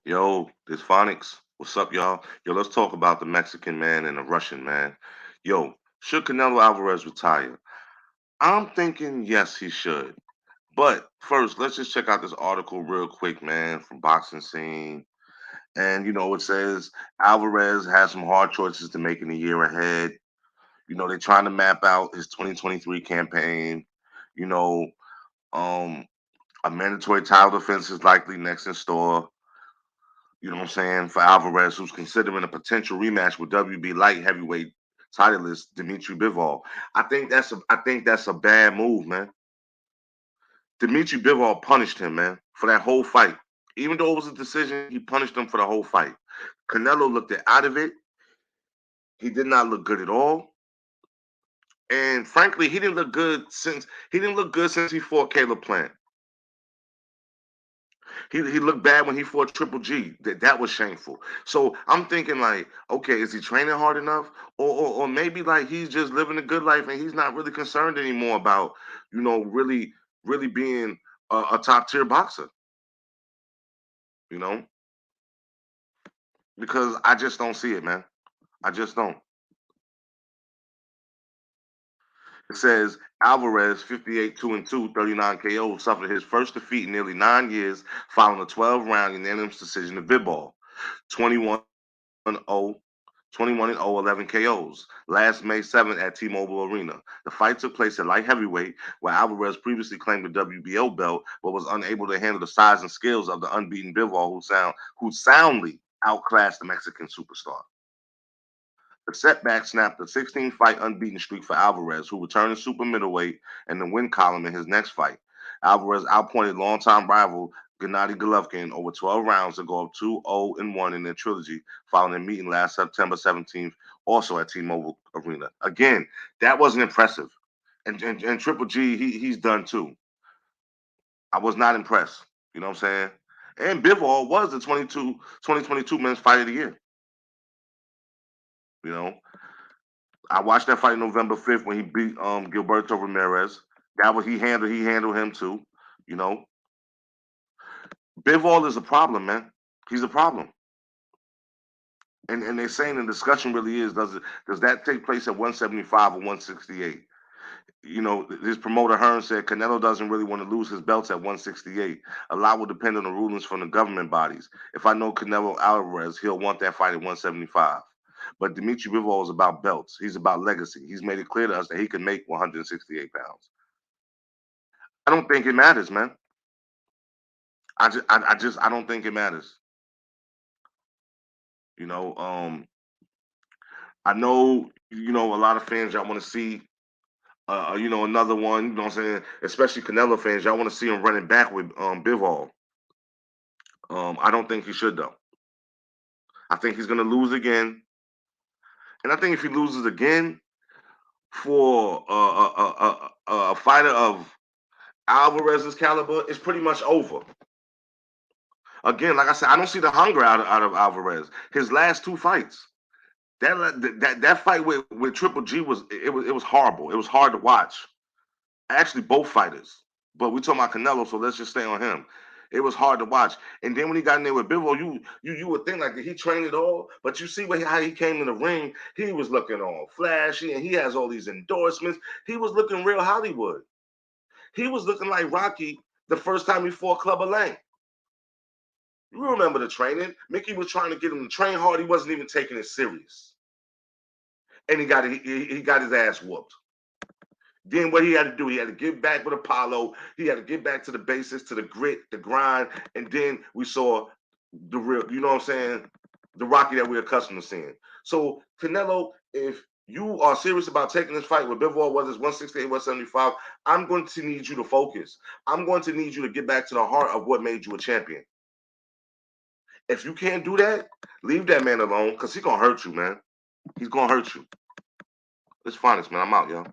Yo, this Phonics. What's up, y'all? Yo, let's talk about the Mexican man and the Russian man. Yo, should Canelo Alvarez retire? I'm thinking yes, he should. But first, let's just check out this article real quick, man, from Boxing Scene. And it says Alvarez has some hard choices to make in the year ahead. They're trying to map out his 2023 campaign. You know, um, a mandatory title defense is likely next in store. You know what I'm saying, for Alvarez, who's considering a potential rematch with WB light heavyweight titleist Dimitri Bivol. I think that's a bad move, man. Dimitri Bivol punished him, man, for that whole fight. Even though it was a decision, he punished him for the whole fight. Canelo looked out of it. He did not look good at all. And frankly, he didn't look good since he fought Caleb Plant. He looked bad when he fought Triple G. That was shameful. So I'm thinking like, okay, is he training hard enough, or maybe like he's just living a good life and he's not really concerned anymore about really being a top tier boxer. You know, because I just don't see it, man. I just don't. It says Alvarez, 58 2-2, 39 KO, suffered his first defeat in nearly 9 years following a 12-round unanimous decision to Biball. 21 0 21 0, 11 KOs. Last May 7th at T-Mobile Arena. The fight took place at light heavyweight, where Alvarez previously claimed the WBO belt, but was unable to handle the size and skills of the unbeaten Bivol, who soundly outclassed the Mexican superstar. The setback snapped a 16-fight unbeaten streak for Alvarez, who returned to super middleweight and the win column in his next fight. Alvarez outpointed longtime rival Gennady Golovkin over 12 rounds to go up 2-0-1 in their trilogy following their meeting last September 17th, also at T-Mobile Arena. Again, that wasn't impressive. And Triple G, he's done too. I was not impressed. You know what I'm saying? And Bivol was the 2022 men's fight of the year. You know, I watched that fight November 5th when he beat Gilberto Ramirez. That was he handled him too. You know, Bivol is a problem, man. He's a problem. And they're saying the discussion really is, does that take place at 175 or 168? His promoter Hearn said Canelo doesn't really want to lose his belts at 168. A lot will depend on the rulings from the government bodies. If I know Canelo Alvarez, he'll want that fight at 175. But Dimitri Bivol is about belts. He's about legacy. He's made it clear to us that he can make 168 pounds. I don't think it matters, man. I don't think it matters. You know, I know, a lot of fans y'all want to see, another one. You know what I'm saying? Especially Canelo fans, y'all want to see him running back with Bivol. I don't think he should though. I think he's gonna lose again, and I think if he loses again for a fighter of Alvarez's caliber, it's pretty much over. Again, like I said, I don't see the hunger out of Alvarez. His last two fights. That fight with Triple G was horrible. It was hard to watch. Actually, both fighters, but we talking about Canelo, so let's just stay on him. It was hard to watch, and then when he got in there with Bivol, you would think like, did he train it all? But you see how he came in the ring. He was looking all flashy, and he has all these endorsements. He was looking real Hollywood. He was looking like Rocky the first time he fought Clubber Lang. You remember the training? Mickey was trying to get him to train hard. He wasn't even taking it serious, and he got his ass whooped. Then what he had to do, he had to get back with Apollo. He had to get back to the basics, to the grit, the grind, and then we saw the real, you know what I'm saying, the Rocky that we're accustomed to seeing. So Canelo, if you are serious about taking this fight with Bivol, whether it's 168, 175, I'm going to need you to focus. I'm going to need you to get back to the heart of what made you a champion. If you can't do that, leave that man alone because he's gonna hurt you, man. He's gonna hurt you. It's fine, man. I'm out, y'all.